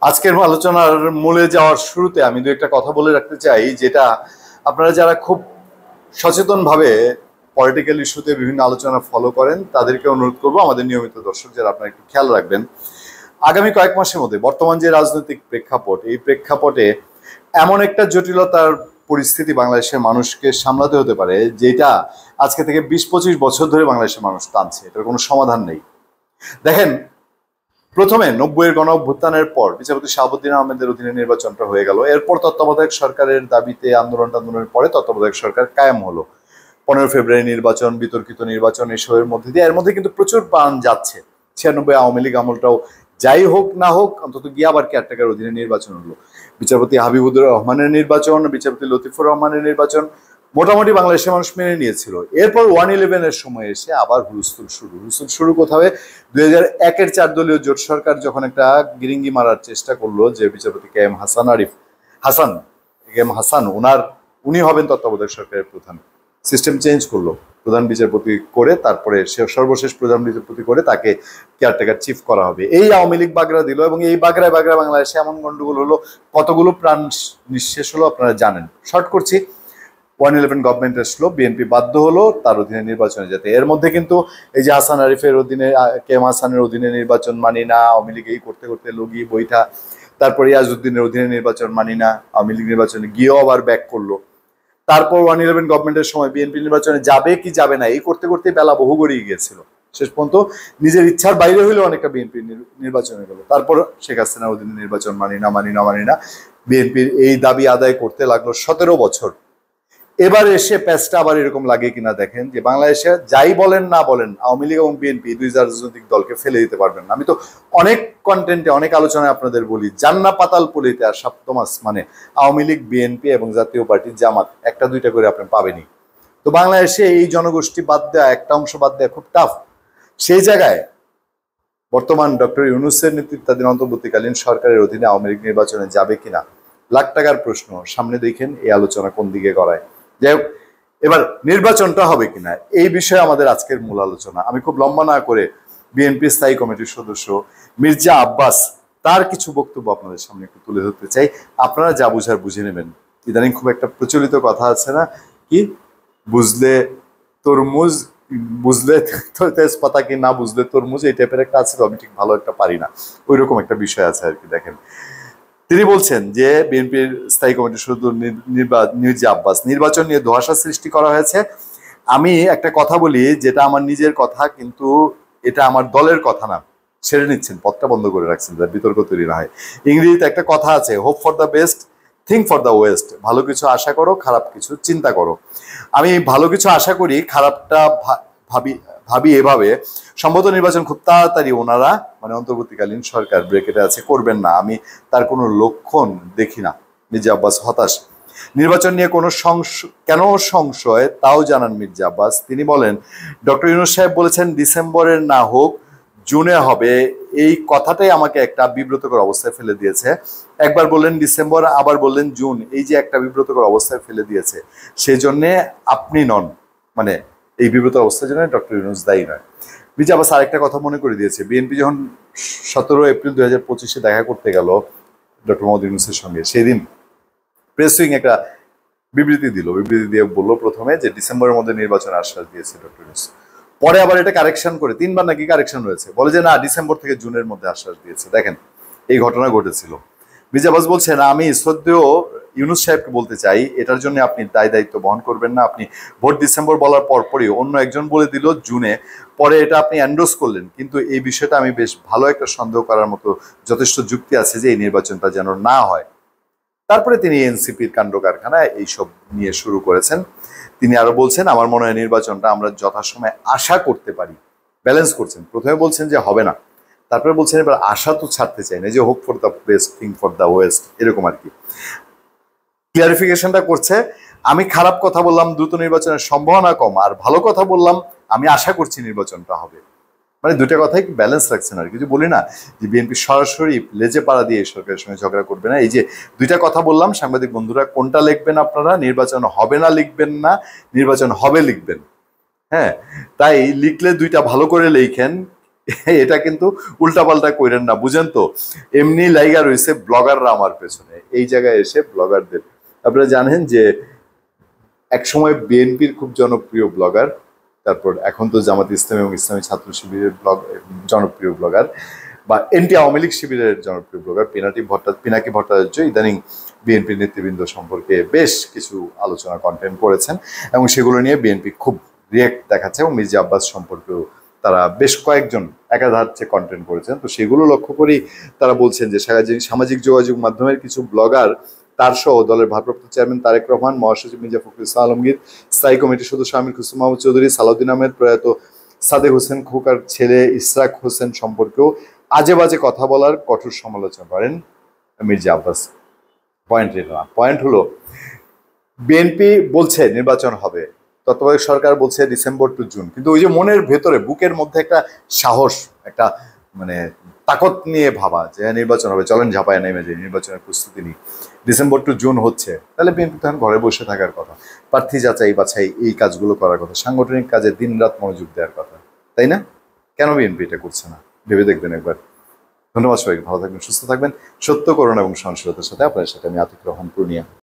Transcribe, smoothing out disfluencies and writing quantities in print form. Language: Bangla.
আজকের আলোচনার মূলে যাওয়ার শুরুতে আমি দু একটা কথা বলে রাখতে চাই, যেটা আপনারা যারা খুব সচেতনভাবে পলিটিক্যাল ইস্যুতে বিভিন্ন আলোচনা ফলো করেন তাদেরকে অনুরোধ করবো, আমাদের নিয়মিত দর্শক যারা, আপনারা একটু খেয়াল রাখবেন। আগামী কয়েক মাসের মধ্যে বর্তমান যে রাজনৈতিক প্রেক্ষাপট, এই প্রেক্ষাপটে এমন একটা জটিলতার পরিস্থিতি বাংলাদেশের মানুষকে সামলাতে হতে পারে, যেটা আজকে থেকে 20-25 বছর ধরে বাংলাদেশের মানুষ টানছে, এটার কোনো সমাধান নেই। দেখেন, প্রথমে 90-এর গণ অভ্যুত্থানের পর বিচারপতি শাহাবুদ্দিন আহমেদের অধীনে নির্বাচনটা হয়ে গেল। এরপর তত্ত্বাবধায়ক সরকারের দাবিতে আন্দোলনের পরে তত্ত্বাবধায়ক সরকার কায়েম হলো। 15 ফেব্রুয়ারি নির্বাচন, বিতর্কিত নির্বাচন, এসবের মধ্যে দিয়ে এর মধ্যে কিন্তু প্রচুর প্রাণ যাচ্ছে। 96 আওয়ামী লীগ আমলটাও যাই হোক না হোক, অন্তত গিয়ে আবার কেয়ারটেকার অধীনে নির্বাচন হলো। বিচারপতি হাবিবুর রহমানের নির্বাচন, বিচারপতি লতিফুর রহমানের নির্বাচন মোটামুটি বাংলাদেশের মানুষ মেনে নিয়েছিল। এরপর 1-11-এর সময় এসে আবার হুলস্থুল শুরু কোথাও 2001-এর 4 দলীয় জোট সরকার যখন একটা গিরিঙ্গি মারার চেষ্টা করলো যে বিচারপতি কে এম হাসান উনি হবেন তত্ত্বাবধায়ক সরকারের প্রধান, সিস্টেম চেঞ্জ করলো, প্রধান বিচারপতি করে তারপরে সর্বশেষ প্রধান বিচারপতি করে তাকে কেয়ারটেকার চিফ করা হবে। এই আওয়ামী লীগ বাগড়া দিল এবং এই বাগড়ায় বাংলাদেশে এমন গন্ডগোল হলো, কতগুলো প্রাণ নিঃশেষ হলো আপনারা জানেন। শর্ট করছি, 1-11 গভর্নমেন্ট আসলো, বিএনপি বাধ্য হলো তার অধীনে নির্বাচনে যেতে। এর মধ্যে কিন্তু এই যে হাসান আরিফের অধীনে, কে এম হাসানের অধীনে নির্বাচন মানি না, আওয়ামী লীগ এই করতে করতে লগি বইটা, তারপরে ইয়াজউদ্দিনের অধীনে নির্বাচন মানি না, আওয়ামী লীগ নির্বাচনে গিয়েও আবার ব্যাক করলো। তারপর 1-11 গভর্নমেন্টের সময় বিএনপি নির্বাচনে যাবে কি যাবে না এই করতে করতে বেলা বহু গড়িয়ে গিয়েছিল। শেষ পর্যন্ত নিজের ইচ্ছার বাইরে হইলেও অনেকটা বিএনপি নির্বাচনে গেল। তারপর শেখ হাসিনার অধীনে নির্বাচন মানি না, বিএনপির এই দাবি আদায় করতে লাগলো 17 বছর। এবার এসে প্যাচটা আবার এরকম লাগে কিনা দেখেন, যে বাংলাদেশে যাই বলেন না বলেন, আওয়ামী লীগ এবং বিএনপি দুই রাজনৈতিক দলকে ফেলে দিতে পারবেন না। আমি তো অনেক কন্টেন্টে, অনেক আলোচনায় আপনাদের বলি, জান্না পাতাল পুলিতে আর সপ্তমাস মানে আওয়ামী লীগ, বিএনপি এবং জাতীয় পার্টি, জামাত, একটা দুইটা করে আপনি পাবেনই। তো বাংলাদেশে এই জনগোষ্ঠী বাদ দেওয়া, একটা অংশ বাদ দেওয়া খুব টাফ। সেই জায়গায় বর্তমান ডক্টর ইউনূসের নেতৃত্বাধীন অন্তর্বর্তীকালীন সরকারের অধীনে আওয়ামী লীগ নির্বাচনে যাবে কিনা, লাখ টাকার প্রশ্ন। সামনে দেখেন এই আলোচনা কোন দিকে গড়ায়। যাই হোক, এবার নির্বাচনটা হবে কিনা এই বিষয়ে আমাদের আজকের মূল আলোচনা। আমি খুব লম্বা না করে বিএনপি স্থায়ী কমিটির সদস্য মির্জা আব্বাস তার কিছু বক্তব্য আপনাদের সামনে একটু তুলে ধরতে চাই। আপনারা যা বুঝার বুঝে নেবেন। ইদানিং খুব একটা প্রচলিত কথা আছে না, কি বুঝলে তরমুজ, বুঝলে তেজপাতা, কি না বুঝলে তরমুজ, এই টাইপের একটা আছে। তো আমি ঠিক ভালো একটা পারি না, ওই রকম একটা বিষয় আছে আর কি। দেখেন, তিনি বলছেন যে বিএনপির স্থায়ী কমিটির সদস্য মির্জা আব্বাস, নির্বাচন নিয়ে ধোঁয়াশা সৃষ্টি করা হয়েছে। আমি একটা কথা বলি, যেটা আমার নিজের কথা, কিন্তু এটা আমার দলের কথা না। ছেড়ে নিচ্ছেন, পথটা বন্ধ করে রাখছেন, যাতে বিতর্ক তৈরি না হয়। ইংরেজিতে একটা কথা আছে, hope for the best, think for the West. ভালো কিছু আশা করো, খারাপ কিছু চিন্তা করো। আমি ভালো কিছু আশা করি, খারাপটা ভাবি এভাবে, সম্ভবত নির্বাচন খুব তাড়াতাড়ি ওনারা, মানে অন্তর্বর্তীকালীন সরকার ব্রেকেটে আছে, করবেন না। আমি তার কোনো লক্ষণ দেখি না। মির্জা আব্বাস হতাশ। নির্বাচন নিয়ে কোনো কেন সংশয় তাও জানান মির্জা আব্বাস। তিনি বলেন, ডক্টর ইউনূস সাহেব বলেছেন ডিসেম্বরের না হোক জুনে হবে। এই কথাটাই আমাকে একটা বিব্রতকর অবস্থায় ফেলে দিয়েছে। একবার বললেন ডিসেম্বর, আবার বললেন জুন। এই যে একটা বিব্রতকর অবস্থায় ফেলে দিয়েছে, সেই জন্যে আপনি নন, মানে এই বিব্রত অবস্থার জন্য ডক্টর ইউনূস দায়ী নয়। মির্জা আব্বাস আরেকটা কথা মনে করে দিয়েছে, বিএনপি যখন 17 এপ্রিল 2025 দেখা করতে গেল ডক্টর মোহাম্মদ ইউনূসের সঙ্গে, সেদিন প্রেস উইং একটা বিবৃতি দিয়ে বললো প্রথমে যে ডিসেম্বরের মধ্যে নির্বাচন আশ্বাস দিয়েছে ডক্টর ইউনূস। পরে আবার এটা কারেকশন করে 3বার নাকি কারেকশন রয়েছে, বলে যে না, ডিসেম্বর থেকে জুনের মধ্যে আশ্বাস দিয়েছে। দেখেন, এই ঘটনা ঘটেছিল। মির্জা আব্বাস বলছেন, আমি শ্রদ্ধেয় ইউনূস সাহেবকে বলতে চাই, এটার জন্য আপনি দায়িত্ব বহন করবেন না। আপনি ভোট ডিসেম্বর বলার পরই অন্য একজন বলে দিল জুনে, পরে এটা আপনি এন্ডোর্স করলেন। কিন্তু এই বিষয়টা আমি বেশ ভালো একটা সন্দেহ করার মতো যথেষ্ট যুক্তি আছে যে এই নির্বাচনটা যেন না হয়। তারপরে তিনি এনসিপির কাণ্ড কারখানা এইসব নিয়ে শুরু করেছেন। তিনি আরো বলছেন, আমার মনে হয় নির্বাচনটা আমরা যথাসময়ে আশা করতে পারি। ব্যালেন্স করছেন, প্রথমে বলছেন যে হবে না, তারপরে বলছেন এবার আশা তো ছাড়তে চাই না, যে hope for the best, think for the West, এরকম আর কি। ক্লিয়ারিফিকেশনটা করছে, আমি খারাপ কথা বললাম দ্রুত নির্বাচনের সম্ভাবনা কম, আর ভালো কথা বললাম আমি আশা করছি নির্বাচনটা হবে। মানে দুইটা কথাই ব্যালেন্স রাখছেন আর কিছু বলি না যে বিএনপি সরাসরি লেজে পাড়া দিয়ে সরকারের সঙ্গে ঝগড়া করবে না। এই যে দুইটা কথা বললাম, সাংবাদিক বন্ধুরা কোনটা লিখবেন আপনারা? নির্বাচন হবে না লিখবেন না, নির্বাচন হবে লিখবেন। হ্যাঁ, তাই লিখলে দুইটা ভালো করে লিখেন। এটা কিন্তু উল্টাপাল্টা কইরেন না, বুঝেন তো? এমনি লাইগা রয়েছে ব্লগাররা আমার পেছনে, এই জায়গায় এসে ব্লগারদের, আপনারা জানেন যে একসময় বিএনপির খুব জনপ্রিয় ব্লগার, তারপর এখন তো জামাত ইসলামী এবং ইসলামী ছাত্র শিবিরের জনপ্রিয় ব্লগার, বা এনটি আওয়ামী লীগ শিবিরের জনপ্রিয় ব্লগার পিনাকি ভট্টাচার্য ইদানিং বিএনপি নেতৃবৃন্দ সম্পর্কে বেশ কিছু আলোচনা কন্টেন্ট করেছেন, এবং সেগুলো নিয়ে বিএনপি খুব রিয়েক্ট দেখাচ্ছে, এবং মির্জা আব্বাস সম্পর্কেও তারা বেশ কয়েকজন একাধারে কন্টেন্ট করেছেন। তো সেগুলো লক্ষ্য করেই তারা বলছেন যে সামাজিক যোগাযোগ মাধ্যমের কিছু ব্লগার, তার সহ দলের ভারপ্রাপ্ত চেয়ারম্যান তারেক রহমান, মহাসচিব মির্জা ফখরুল ইসলাম আলমগীর, স্থায়ী কমিটির সদস্য আমির খসরু মাহমুদ চৌধুরী, সালাউদ্দিন আহমেদ, প্রয়াত সাদেক হোসেন খোকার ছেলে ইশরাক হোসেন সম্পর্কেও আজে বাজে কথা বলার কঠোর সমালোচনা করেন মির্জা আব্বাস। পয়েন্ট এটা না, পয়েন্ট হলো বিএনপি বলছে নির্বাচন হবে, তত্ত্বাবধায়ক সরকার বলছে ডিসেম্বর টু জুন, কিন্তু ওই যে মনের ভেতরে বুকের মধ্যে একটা সাহস, একটা মানে তাকত নিয়ে ভাবা যে নির্বাচন হবে, চলেন ঝাঁপায় নেমে যাই, নির্বাচনের প্রস্তুতি নিই, ডিসেম্বর টু জুন হচ্ছে, তাহলে বিএনপি তখন ঘরে বসে থাকার কথা, প্রার্থী যাচাই বাছাই এই কাজগুলো করার কথা, সাংগঠনিক কাজে দিন রাত মনোযোগ দেওয়ার কথা, তাই না? কেন বিএনপি এটা করছে না? ভেবে দেখবেন একবার। ধন্যবাদ সবাইকে, ভালো থাকবেন, সুস্থ থাকবেন, সত্য করুন এবং সহনশীলতার সাথে। আপনার সাথে আমি আতিক রহমান পূর্ণিয়া।